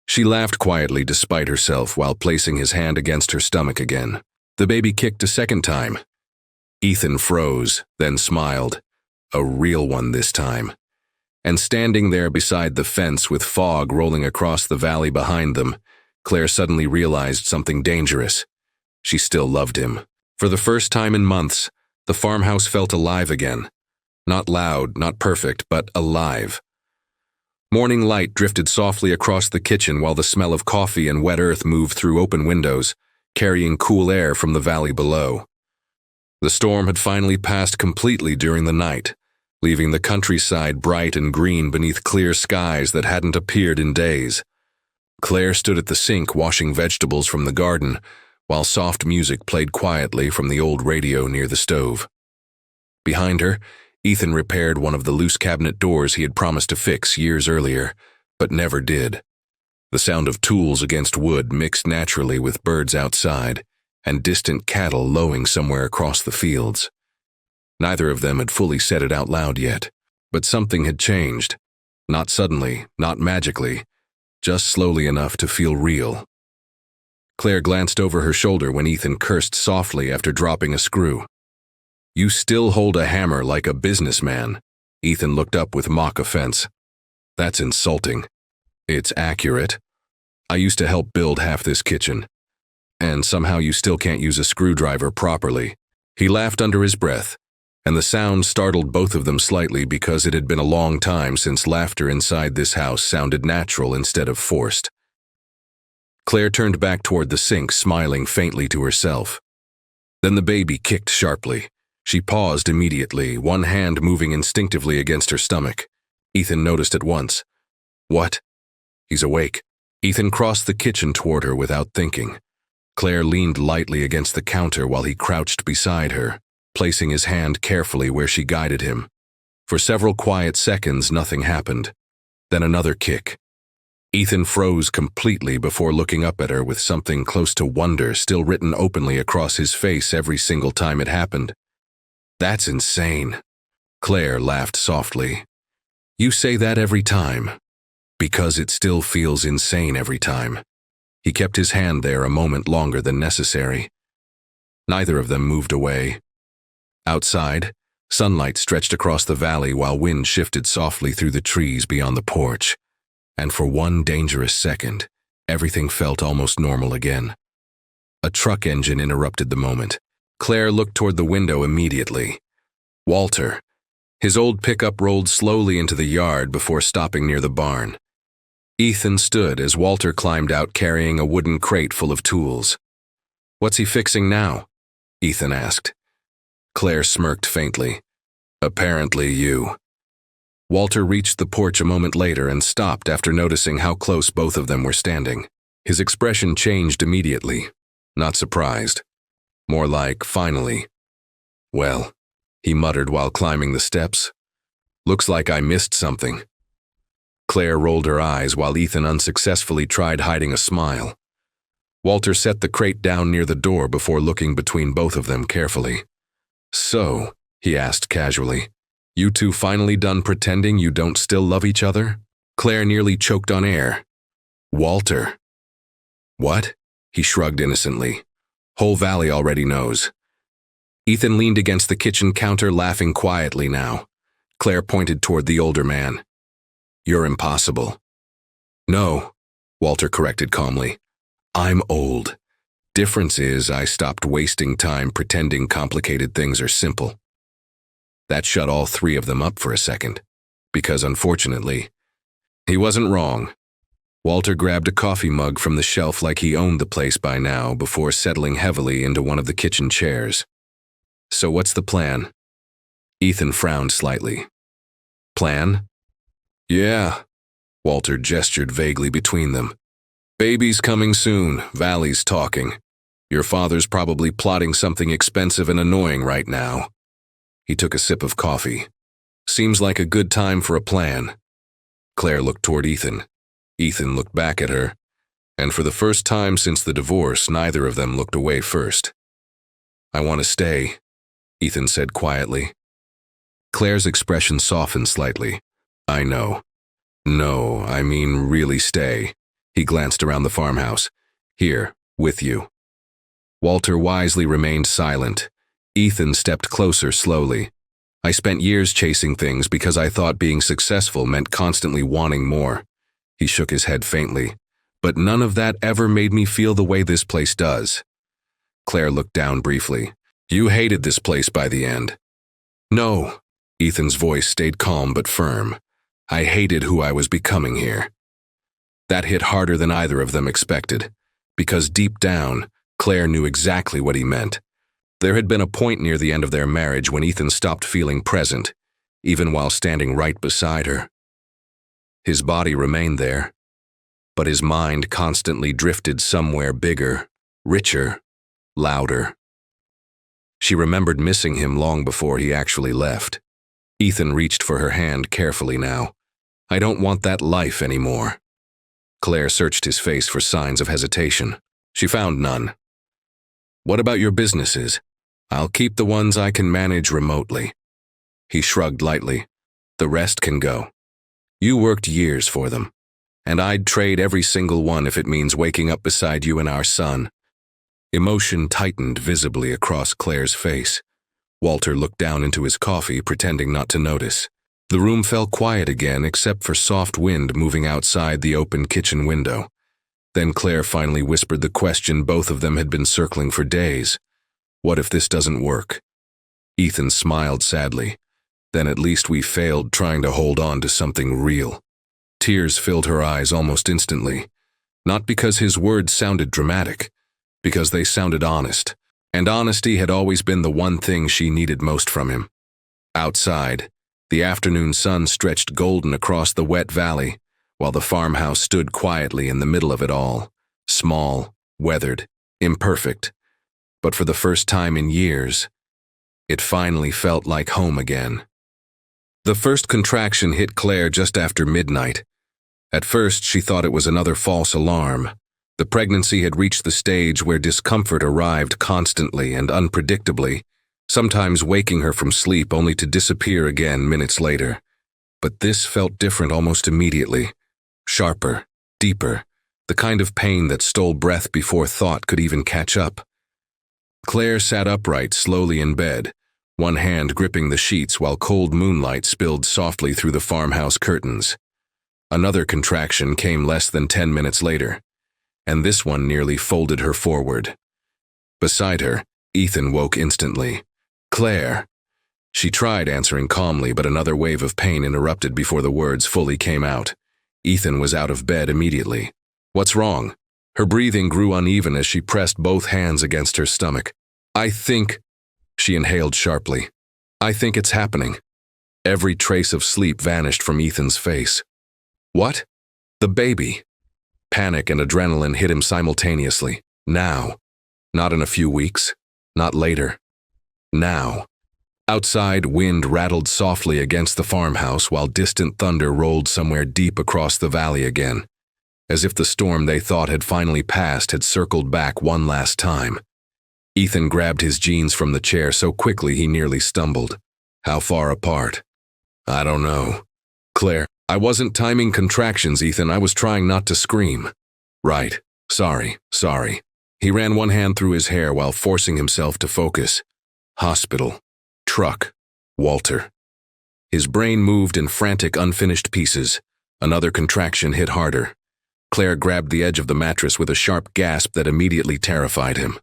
She laughed quietly despite herself while placing his hand against her stomach again. The baby kicked a second time. Ethan froze, then smiled. A real one this time. And standing there beside the fence with fog rolling across the valley behind them, Claire suddenly realized something dangerous. She still loved him. For the first time in months, the farmhouse felt alive again. Not loud, not perfect, but alive. Morning light drifted softly across the kitchen while the smell of coffee and wet earth moved through open windows, carrying cool air from the valley below. The storm had finally passed completely during the night, leaving the countryside bright and green beneath clear skies that hadn't appeared in days. Claire stood at the sink washing vegetables from the garden, while soft music played quietly from the old radio near the stove. Behind her, Ethan repaired one of the loose cabinet doors he had promised to fix years earlier, but never did. The sound of tools against wood mixed naturally with birds outside and distant cattle lowing somewhere across the fields. Neither of them had fully said it out loud yet, but something had changed. Not suddenly, not magically, just slowly enough to feel real. Claire glanced over her shoulder when Ethan cursed softly after dropping a screw. "You still hold a hammer like a businessman." Ethan looked up with mock offense. "That's insulting." "It's accurate. I used to help build half this kitchen. And somehow you still can't use a screwdriver properly." He laughed under his breath, and the sound startled both of them slightly because it had been a long time since laughter inside this house sounded natural instead of forced. Claire turned back toward the sink, smiling faintly to herself. Then the baby kicked sharply. She paused immediately, one hand moving instinctively against her stomach. Ethan noticed at once. "What?" "He's awake." Ethan crossed the kitchen toward her without thinking. Claire leaned lightly against the counter while he crouched beside her, placing his hand carefully where she guided him. For several quiet seconds, nothing happened. Then another kick. Ethan froze completely before looking up at her with something close to wonder still written openly across his face every single time it happened. "That's insane." Claire laughed softly. "You say that every time." "Because it still feels insane every time." He kept his hand there a moment longer than necessary. Neither of them moved away. Outside, sunlight stretched across the valley while wind shifted softly through the trees beyond the porch. And for one dangerous second, everything felt almost normal again. A truck engine interrupted the moment. Claire looked toward the window immediately. Walter. His old pickup rolled slowly into the yard before stopping near the barn. Ethan stood as Walter climbed out carrying a wooden crate full of tools. "What's he fixing now?" Ethan asked. Claire smirked faintly. "Apparently you." Walter reached the porch a moment later and stopped after noticing how close both of them were standing. His expression changed immediately. Not surprised. More like, finally. "Well," he muttered while climbing the steps. "Looks like I missed something." Claire rolled her eyes while Ethan unsuccessfully tried hiding a smile. Walter set the crate down near the door before looking between both of them carefully. "So," he asked casually, "you two finally done pretending you don't still love each other?" Claire nearly choked on air. "Walter." "What?" He shrugged innocently. "Whole valley already knows." Ethan leaned against the kitchen counter, laughing quietly now. Claire pointed toward the older man. "You're impossible." "No," Walter corrected calmly. "I'm old. Difference is I stopped wasting time pretending complicated things are simple." That shut all three of them up for a second, because unfortunately, he wasn't wrong. Walter grabbed a coffee mug from the shelf like he owned the place by now before settling heavily into one of the kitchen chairs. "So what's the plan?" Ethan frowned slightly. "Plan?" "Yeah," Walter gestured vaguely between them. "Baby's coming soon, Valley's talking. Your father's probably plotting something expensive and annoying right now." He took a sip of coffee. "Seems like a good time for a plan." Claire looked toward Ethan. Ethan looked back at her, and for the first time since the divorce, neither of them looked away first. "I want to stay," Ethan said quietly. Claire's expression softened slightly. "I know. No, I mean really stay. He glanced around the farmhouse. Here, with you. Walter wisely remained silent. Ethan stepped closer slowly. I spent years chasing things because I thought being successful meant constantly wanting more. He shook his head faintly. But none of that ever made me feel the way this place does. Claire looked down briefly. You hated this place by the end. No. Ethan's voice stayed calm but firm. I hated who I was becoming here. That hit harder than either of them expected, because deep down, Claire knew exactly what he meant. There had been a point near the end of their marriage when Ethan stopped feeling present, even while standing right beside her. His body remained there, but his mind constantly drifted somewhere bigger, richer, louder. She remembered missing him long before he actually left. Ethan reached for her hand carefully now. I don't want that life anymore. Claire searched his face for signs of hesitation. She found none. What about your businesses? I'll keep the ones I can manage remotely. He shrugged lightly. The rest can go. You worked years for them, and I'd trade every single one if it means waking up beside you and our son. Emotion tightened visibly across Claire's face. Walter looked down into his coffee, pretending not to notice. The room fell quiet again except for soft wind moving outside the open kitchen window. Then Claire finally whispered the question both of them had been circling for days. What if this doesn't work? Ethan smiled sadly. Then at least we failed trying to hold on to something real. Tears filled her eyes almost instantly. Not because his words sounded dramatic, because they sounded honest. And honesty had always been the one thing she needed most from him. Outside, the afternoon sun stretched golden across the wet valley, while the farmhouse stood quietly in the middle of it all, small, weathered, imperfect. But for the first time in years, it finally felt like home again. The first contraction hit Claire just after midnight. At first, she thought it was another false alarm. The pregnancy had reached the stage where discomfort arrived constantly and unpredictably, sometimes waking her from sleep only to disappear again minutes later. But this felt different almost immediately. Sharper, deeper, the kind of pain that stole breath before thought could even catch up. Claire sat upright slowly in bed, one hand gripping the sheets while cold moonlight spilled softly through the farmhouse curtains. Another contraction came less than 10 minutes later, and this one nearly folded her forward. Beside her, Ethan woke instantly. Claire. She tried answering calmly, but another wave of pain interrupted before the words fully came out. Ethan was out of bed immediately. What's wrong? Her breathing grew uneven as she pressed both hands against her stomach. I think, she inhaled sharply. I think it's happening. Every trace of sleep vanished from Ethan's face. What? The baby. Panic and adrenaline hit him simultaneously. Now. Not in a few weeks. Not later. Now. Outside, wind rattled softly against the farmhouse while distant thunder rolled somewhere deep across the valley again, as if the storm they thought had finally passed had circled back one last time. Ethan grabbed his jeans from the chair so quickly he nearly stumbled. How far apart? I don't know. Claire, I wasn't timing contractions, Ethan. I was trying not to scream. Right. Sorry. He ran one hand through his hair while forcing himself to focus. Hospital. Truck. Walter. His brain moved in frantic, unfinished pieces. Another contraction hit harder. Claire grabbed the edge of the mattress with a sharp gasp that immediately terrified him.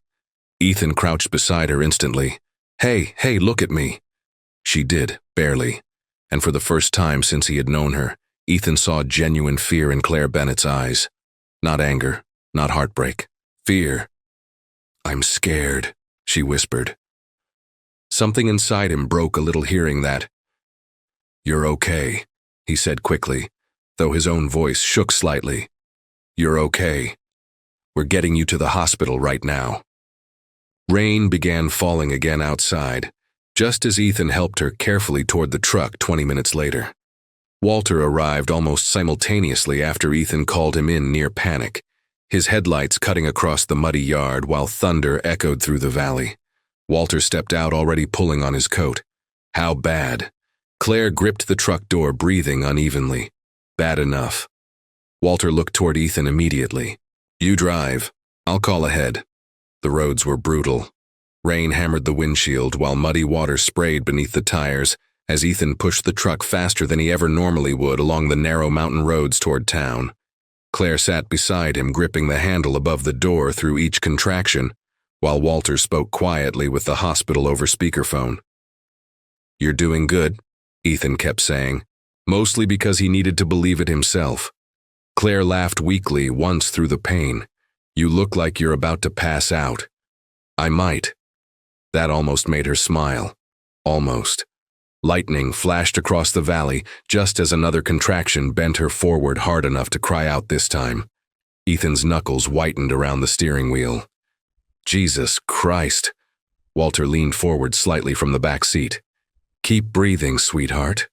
Ethan crouched beside her instantly. Hey, look at me. She did, barely. And for the first time since he had known her, Ethan saw genuine fear in Claire Bennett's eyes. Not anger, not heartbreak. Fear. I'm scared, she whispered. Something inside him broke a little hearing that. You're okay, he said quickly, though his own voice shook slightly. You're okay. We're getting you to the hospital right now. Rain began falling again outside, just as Ethan helped her carefully toward the truck 20 minutes later. Walter arrived almost simultaneously after Ethan called him in near panic, his headlights cutting across the muddy yard while thunder echoed through the valley. Walter stepped out already pulling on his coat. How bad? Claire gripped the truck door, breathing unevenly. Bad enough. Walter looked toward Ethan immediately. "You drive. I'll call ahead." The roads were brutal. Rain hammered the windshield while muddy water sprayed beneath the tires as Ethan pushed the truck faster than he ever normally would along the narrow mountain roads toward town. Claire sat beside him, gripping the handle above the door through each contraction, while Walter spoke quietly with the hospital over speakerphone. "You're doing good," Ethan kept saying, mostly because he needed to believe it himself. Claire laughed weakly once through the pain. "You look like you're about to pass out." "I might." That almost made her smile. Almost. Lightning flashed across the valley just as another contraction bent her forward hard enough to cry out this time. Ethan's knuckles whitened around the steering wheel. "Jesus Christ." Walter leaned forward slightly from the back seat. "Keep breathing, sweetheart."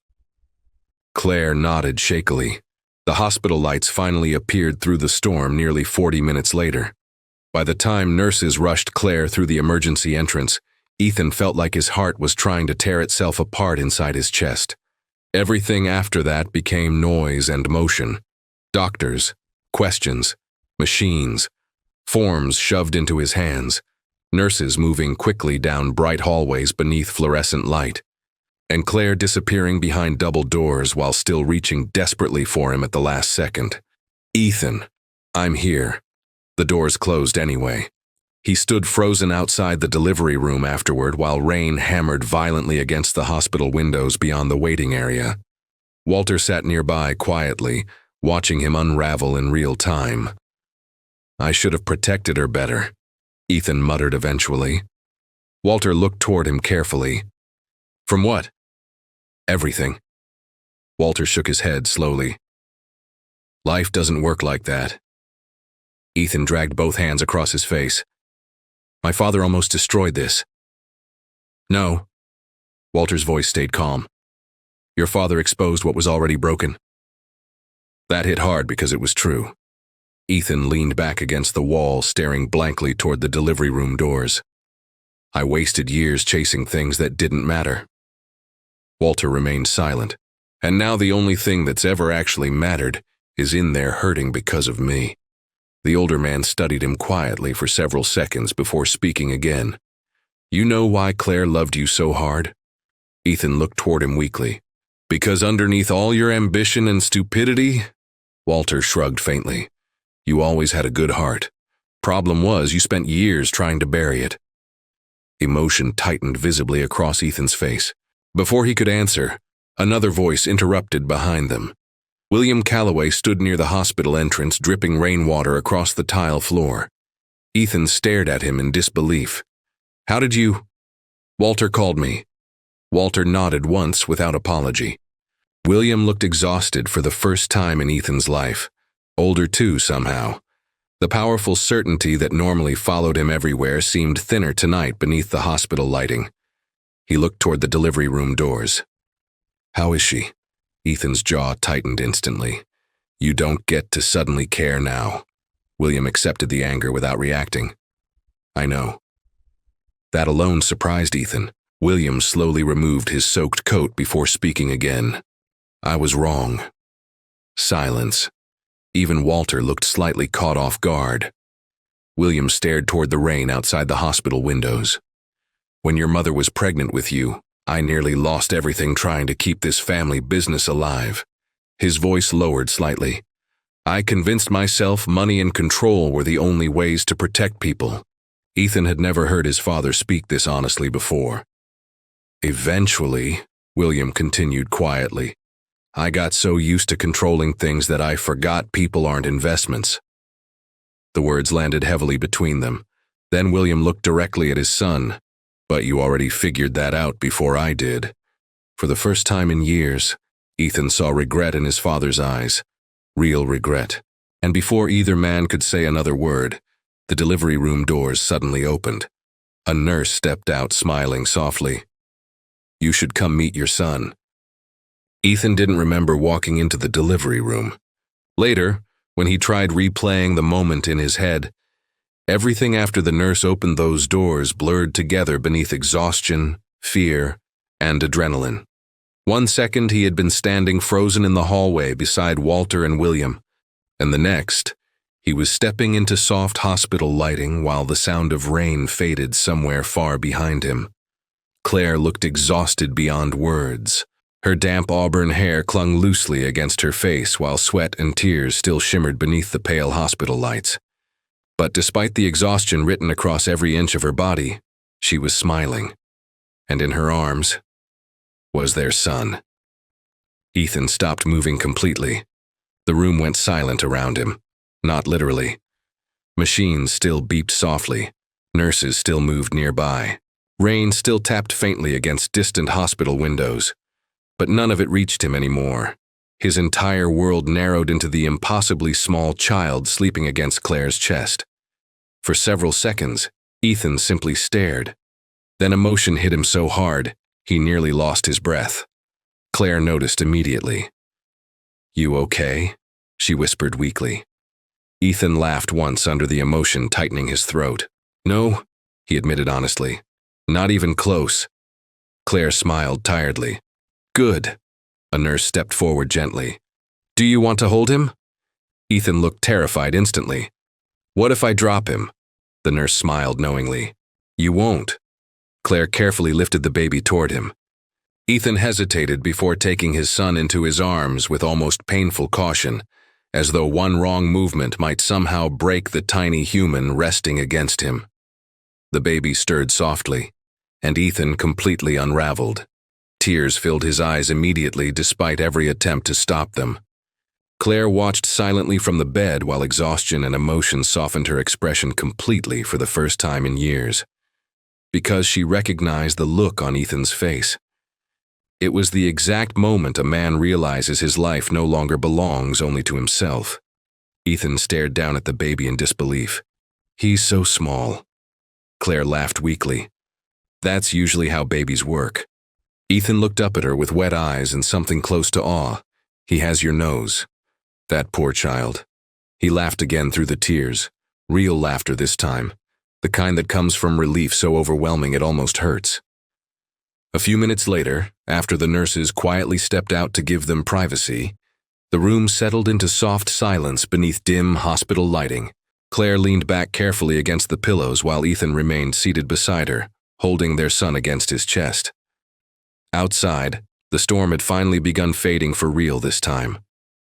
Claire nodded shakily. The hospital lights finally appeared through the storm nearly 40 minutes later. By the time nurses rushed Claire through the emergency entrance, Ethan felt like his heart was trying to tear itself apart inside his chest. Everything after that became noise and motion. Doctors, questions, machines, forms shoved into his hands, nurses moving quickly down bright hallways beneath fluorescent light, and Claire disappearing behind double doors while still reaching desperately for him at the last second. "Ethan, I'm here." The doors closed anyway. He stood frozen outside the delivery room afterward while rain hammered violently against the hospital windows beyond the waiting area. Walter sat nearby quietly, watching him unravel in real time. "I should have protected her better," Ethan muttered eventually. Walter looked toward him carefully. "From what?" "Everything." Walter shook his head slowly. "Life doesn't work like that." Ethan dragged both hands across his face. "My father almost destroyed this." "No." Walter's voice stayed calm. "Your father exposed what was already broken." That hit hard because it was true. Ethan leaned back against the wall, staring blankly toward the delivery room doors. "I wasted years chasing things that didn't matter." Walter remained silent. "And now the only thing that's ever actually mattered is in there hurting because of me." The older man studied him quietly for several seconds before speaking again. "You know why Claire loved you so hard?" Ethan looked toward him weakly. "Because underneath all your ambition and stupidity?" Walter shrugged faintly. "You always had a good heart. Problem was, you spent years trying to bury it." Emotion tightened visibly across Ethan's face. Before he could answer, another voice interrupted behind them. William Calloway stood near the hospital entrance, dripping rainwater across the tile floor. Ethan stared at him in disbelief. "How did you—" "Walter called me." Walter nodded once without apology. William looked exhausted for the first time in Ethan's life. Older too, somehow. The powerful certainty that normally followed him everywhere seemed thinner tonight beneath the hospital lighting. He looked toward the delivery room doors. "How is she?" Ethan's jaw tightened instantly. "You don't get to suddenly care now." William accepted the anger without reacting. "I know." That alone surprised Ethan. William slowly removed his soaked coat before speaking again. "I was wrong." Silence. Even Walter looked slightly caught off guard. William stared toward the rain outside the hospital windows. "When your mother was pregnant with you, I nearly lost everything trying to keep this family business alive." His voice lowered slightly. "I convinced myself money and control were the only ways to protect people." Ethan had never heard his father speak this honestly before. "Eventually," William continued quietly, "I got so used to controlling things that I forgot people aren't investments." The words landed heavily between them. Then William looked directly at his son. "But you already figured that out before I did." For the first time in years, Ethan saw regret in his father's eyes. Real regret. And before either man could say another word, the delivery room doors suddenly opened. A nurse stepped out, smiling softly. "You should come meet your son." Ethan didn't remember walking into the delivery room. Later, when he tried replaying the moment in his head, everything after the nurse opened those doors blurred together beneath exhaustion, fear, and adrenaline. 1 second he had been standing frozen in the hallway beside Walter and William. And the next, he was stepping into soft hospital lighting while the sound of rain faded somewhere far behind him. Claire looked exhausted beyond words. Her damp auburn hair clung loosely against her face while sweat and tears still shimmered beneath the pale hospital lights. But despite the exhaustion written across every inch of her body, she was smiling. And in her arms was their son. Ethan stopped moving completely. The room went silent around him. Not literally. Machines still beeped softly. Nurses still moved nearby. Rain still tapped faintly against distant hospital windows. But none of it reached him anymore. His entire world narrowed into the impossibly small child sleeping against Claire's chest. For several seconds, Ethan simply stared. Then emotion hit him so hard, he nearly lost his breath. Claire noticed immediately. "You okay?" she whispered weakly. Ethan laughed once under the emotion tightening his throat. "No," he admitted honestly. "Not even close." Claire smiled tiredly. "Good." A nurse stepped forward gently. "Do you want to hold him?" Ethan looked terrified instantly. "What if I drop him?" The nurse smiled knowingly. "You won't." Claire carefully lifted the baby toward him. Ethan hesitated before taking his son into his arms with almost painful caution, as though one wrong movement might somehow break the tiny human resting against him. The baby stirred softly, and Ethan completely unraveled. Tears filled his eyes immediately despite every attempt to stop them. Claire watched silently from the bed while exhaustion and emotion softened her expression completely for the first time in years. Because she recognized the look on Ethan's face. It was the exact moment a man realizes his life no longer belongs only to himself. Ethan stared down at the baby in disbelief. "He's so small." Claire laughed weakly. "That's usually how babies work." Ethan looked up at her with wet eyes and something close to awe. "He has your nose." That poor child. He laughed again through the tears. Real laughter this time. The kind that comes from relief so overwhelming it almost hurts. A few minutes later, after the nurses quietly stepped out to give them privacy, the room settled into soft silence beneath dim hospital lighting. Claire leaned back carefully against the pillows while Ethan remained seated beside her, holding their son against his chest. Outside, the storm had finally begun fading for real this time.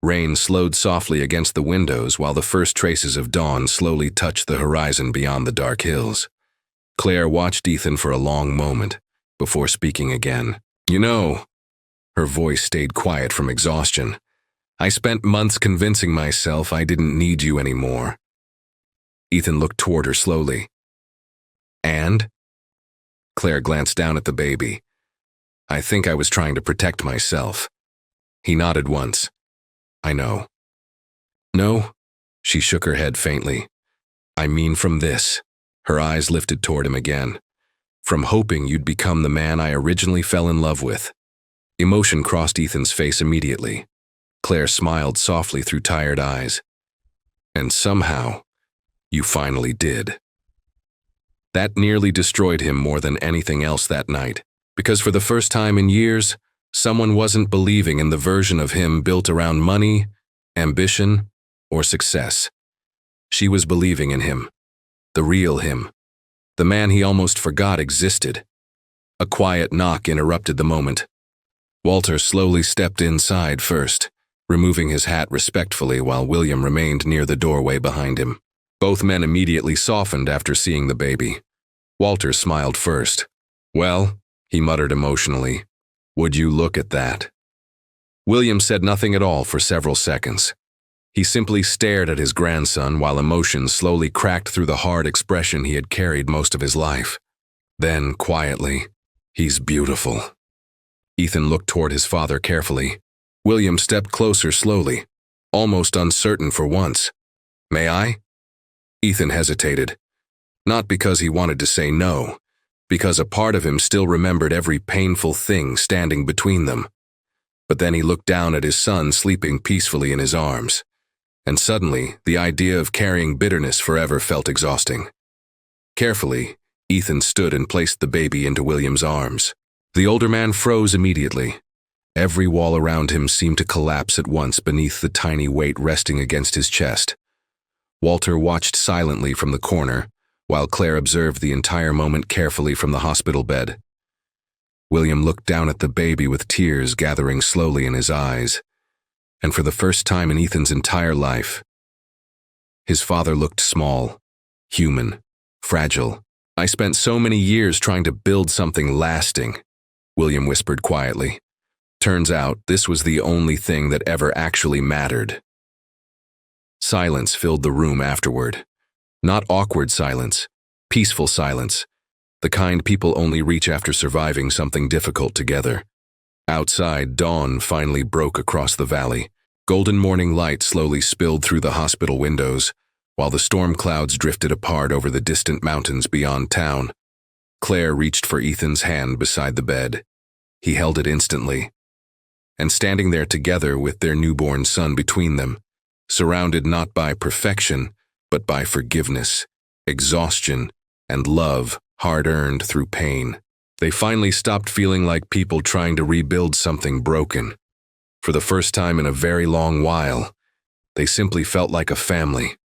Rain slowed softly against the windows while the first traces of dawn slowly touched the horizon beyond the dark hills. Claire watched Ethan for a long moment, before speaking again. "You know," her voice stayed quiet from exhaustion, "I spent months convincing myself I didn't need you anymore." Ethan looked toward her slowly. "And?" Claire glanced down at the baby. "I think I was trying to protect myself." He nodded once. "I know." "No?" She shook her head faintly. "I mean from this." Her eyes lifted toward him again. "From hoping you'd become the man I originally fell in love with." Emotion crossed Ethan's face immediately. Claire smiled softly through tired eyes. "And somehow, you finally did." That nearly destroyed him more than anything else that night, because for the first time in years, someone wasn't believing in the version of him built around money, ambition, or success. She was believing in him, the real him, the man he almost forgot existed. A quiet knock interrupted the moment. Walter slowly stepped inside first, removing his hat respectfully while William remained near the doorway behind him. Both men immediately softened after seeing the baby. Walter smiled first. "Well," he muttered emotionally, "would you look at that?" William said nothing at all for several seconds. He simply stared at his grandson while emotion slowly cracked through the hard expression he had carried most of his life. Then, quietly, "He's beautiful." Ethan looked toward his father carefully. William stepped closer slowly, almost uncertain for once. "May I?" Ethan hesitated. Not because he wanted to say no, because a part of him still remembered every painful thing standing between them. But then he looked down at his son sleeping peacefully in his arms. And suddenly, the idea of carrying bitterness forever felt exhausting. Carefully, Ethan stood and placed the baby into William's arms. The older man froze immediately. Every wall around him seemed to collapse at once beneath the tiny weight resting against his chest. Walter watched silently from the corner, while Claire observed the entire moment carefully from the hospital bed. William looked down at the baby with tears gathering slowly in his eyes, and for the first time in Ethan's entire life, his father looked small, human, fragile. "I spent so many years trying to build something lasting," William whispered quietly. Turns out, this was the only thing that ever actually mattered. Silence filled the room afterward. Not awkward silence, peaceful silence, the kind people only reach after surviving something difficult together. Outside, dawn finally broke across the valley. Golden morning light slowly spilled through the hospital windows, while the storm clouds drifted apart over the distant mountains beyond town. Claire reached for Ethan's hand beside the bed. He held it instantly. And standing there together with their newborn son between them, surrounded not by perfection, but by forgiveness, exhaustion, and love hard-earned through pain, they finally stopped feeling like people trying to rebuild something broken. For the first time in a very long while, they simply felt like a family.